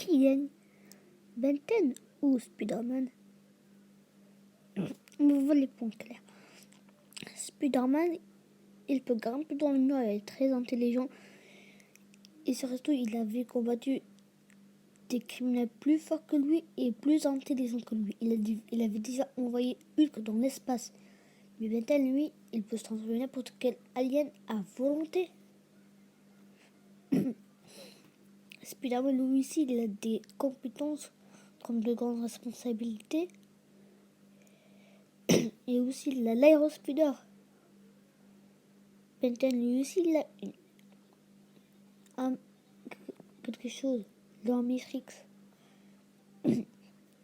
qui gagne, Ben 10 ou Spider-Man? Vous voulez les points clairs. Spider-Man, il peut grimper dans le mur, il est très intelligent. Et surtout, il avait combattu des criminels plus forts que lui et plus intelligents que lui. Il avait déjà envoyé Hulk dans l'espace. Mais Ben 10, lui, il peut se transformer n'importe quel alien à volonté. Spider-Man, lui aussi, il a des compétences comme de grandes responsabilités. Et aussi, il a l'aérospeeder. Ben 10, lui aussi, il a quelque chose, l'Omnitrix.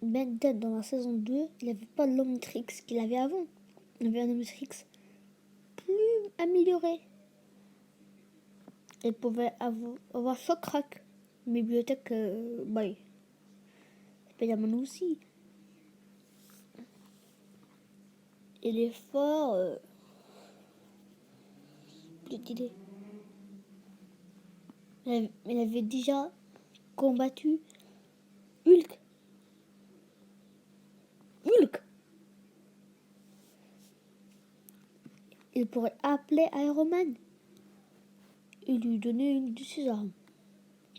Ben 10, dans la saison 2, il n'avait pas l'Omnitrix qu'il avait avant. Il avait un Omnitrix plus amélioré. Il pouvait avoir Shock-Rack. Bibliothèque, Spider-Man aussi. Il est fort. Petite idée. Il avait déjà combattu Hulk. Il pourrait appeler Iron Man et lui donner une de ses armes,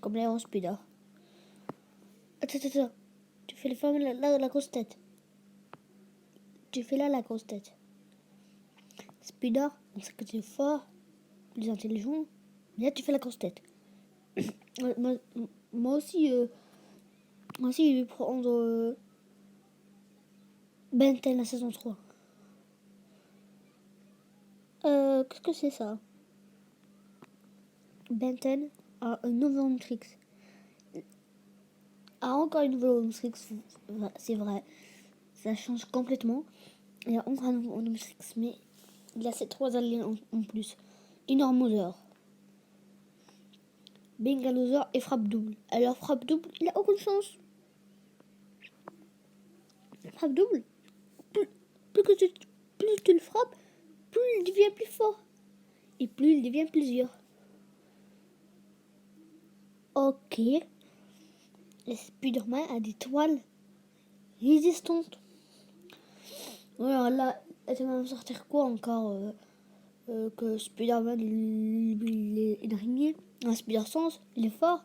comme l'aérospeeder. Attends. Tu fais la grosse tête. Tu fais là la grosse tête. Spider, on sait que tu es fort, plus intelligent. Mais là, tu fais la grosse tête. moi aussi, je vais prendre Ben 10 la saison 3. Qu'est-ce que c'est ça? Ben 10 a un nouveau Omnitrix. A encore une nouvelle Omnitrix, c'est vrai. Ça change complètement. Il y a encore un nouveau Omnitrix, mais il y a ces 3 aliens en plus. Enormosaur, Bengalosaur et Frappe Double. Alors Frappe Double, il a aucune chance. Frappe Double, plus tu le frappes, plus il devient plus fort. Et plus il devient plusieurs. Ok. Le Spider-Man a des toiles résistantes. Alors là, tu vas me sortir quoi encore que Spider-Man, il est une araignée, un Spider-Sense, il est fort.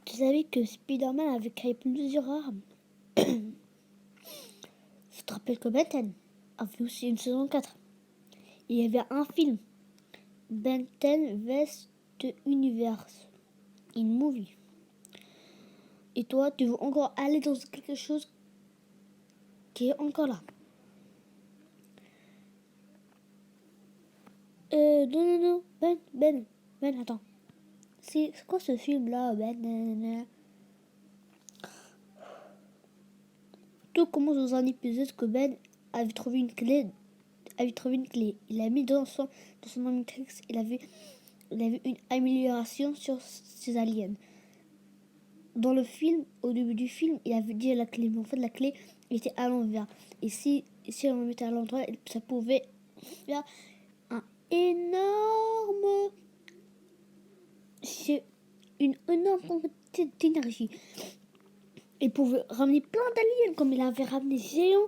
Tu savais que Spider-Man avait créé plusieurs armes. Je te rappelle que Ben 10 avait aussi une saison 4. Il y avait un film, Ben 10 Vest Universe, une movie. Et toi, tu veux encore aller dans quelque chose qui est encore là. Non. Ben, attends. C'est quoi ce film-là, Ben? Tout commence dans un épisode que Ben avait trouvé une clé. Il l'a mis dans son Omnitrix. Il avait une amélioration sur ses aliens. Dans le film, au début du film, il avait dit la clé, mais en fait la clé était à l'envers. Et si on le mettait à l'endroit, ça pouvait faire un énorme... C'est une énorme quantité d'énergie. Il pouvait ramener plein d'aliens, comme il avait ramené Géant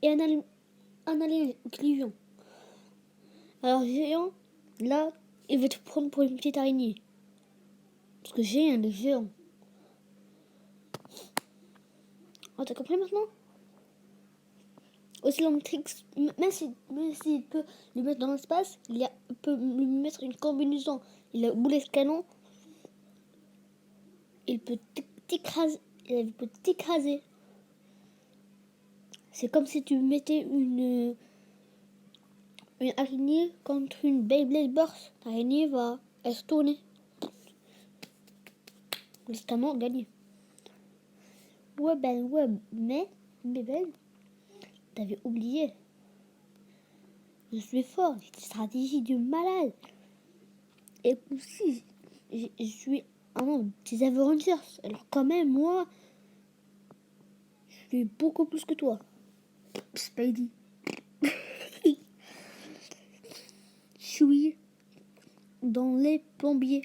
et un alien Clivion. Alors Géant, là, il va te prendre pour une petite araignée. Parce que Géant, le géant. Oh, t'as compris maintenant? Aussi l'Omnitrix, même s'il peut le mettre dans l'espace, il peut lui mettre une combinaison. Il a boulet de canon. Il peut t'écraser. C'est comme si tu mettais une araignée contre une Beyblade Burst. L'araignée va se tourner. Le canon gagné. Ouais, mais Ben, t'avais oublié. Je suis fort, j'ai des stratégies de malade. Et aussi, je suis un membre des Avengers. Alors quand même, moi, je suis beaucoup plus que toi. Spidey. Je suis dans les plombiers.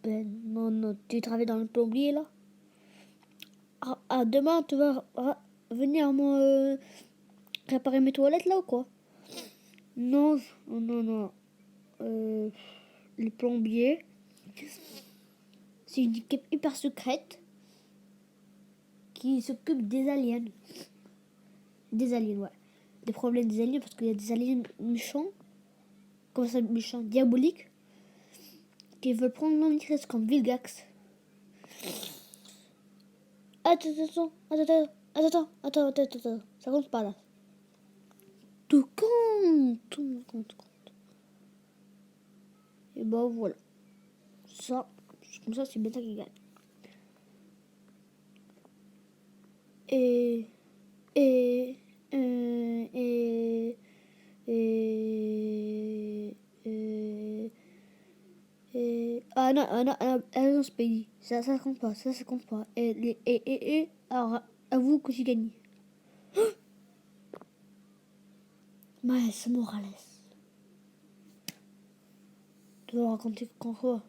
Ben non, tu travailles dans le plombier là? Demain tu vas venir réparer mes toilettes là ou quoi? Non, non. Euh, les plombiers, c'est une équipe hyper secrète qui s'occupe des aliens. Des aliens, ouais. Des problèmes des aliens parce qu'il y a des aliens méchants, comment ça, méchants, diaboliques, qui veulent prendre l'omnitresse comme Vilgax. Attends, ça compte pas là. Tout compte. Et bah voilà. Ça, comme ça, c'est Benta qui gagne. Et et euh, et et non, c'est pas dit. Ça compte pas, ça compte pas. Alors, avoue que j'ai gagné. Miles Morales. Tu vas raconter quoi?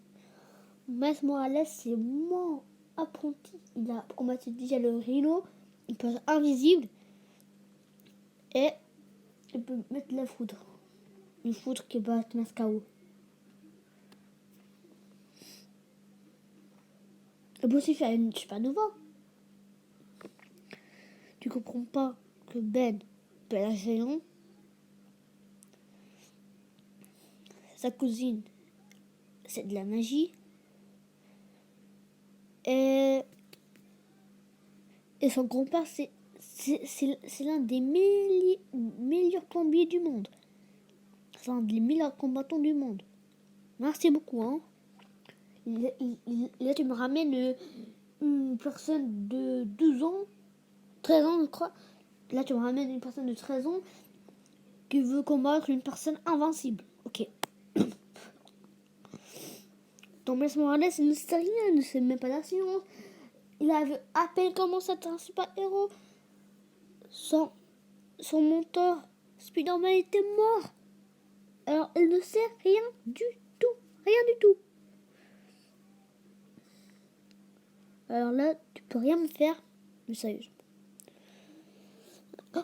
Miles Morales, c'est mon apprenti. Il a, comme tu dis, il y a le rhino, il peut être invisible et il peut mettre de la foudre. Une foudre qui va te mettre KO. Il peut aussi faire une supernova. Tu comprends pas que Ben peut être géant. Sa cousine, c'est de la magie. Et son grand-père, c'est l'un des meilleurs plombiers du monde. C'est l'un des meilleurs combattants du monde. Merci beaucoup, hein. Là, tu me ramènes une personne de 12 ans, 13 ans, je crois. Là, tu me ramènes une personne de 13 ans qui veut combattre une personne invincible. Ok. Donc, Miles Morales, il ne sait rien, il ne sait même pas la science. Il avait à peine commencé à être un super-héros. Son mentor, Spider-Man, était mort. Alors, il ne sait rien du tout. Rien du tout. Alors là, tu peux rien me faire. Mais sérieusement.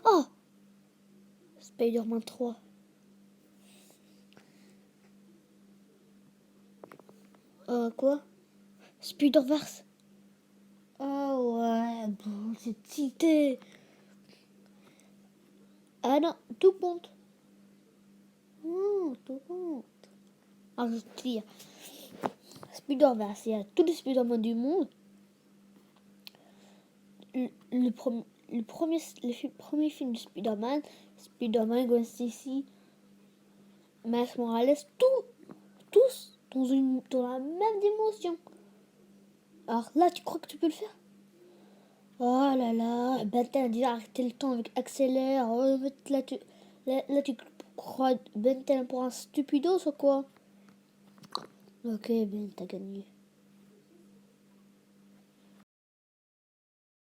Oh, Spider-Man 3. Quoi? Spider-Verse. Ah ouais, bon, c'est cité. Ah non, tout compte. Tout compte. Alors, je vais te dire. Spider-Verse, il y a tous les Spider-Man du monde. Le premier film de Spider-Man, Gwen Stacy, Miles Morales, tous dans la même dimension. Alors là, tu crois que tu peux le faire? Oh là là, ben t'as déjà arrêté le temps avec Accélère. Oh, là, tu crois Ben pour un stupidos ou quoi? Ok, Ben, t'as gagné.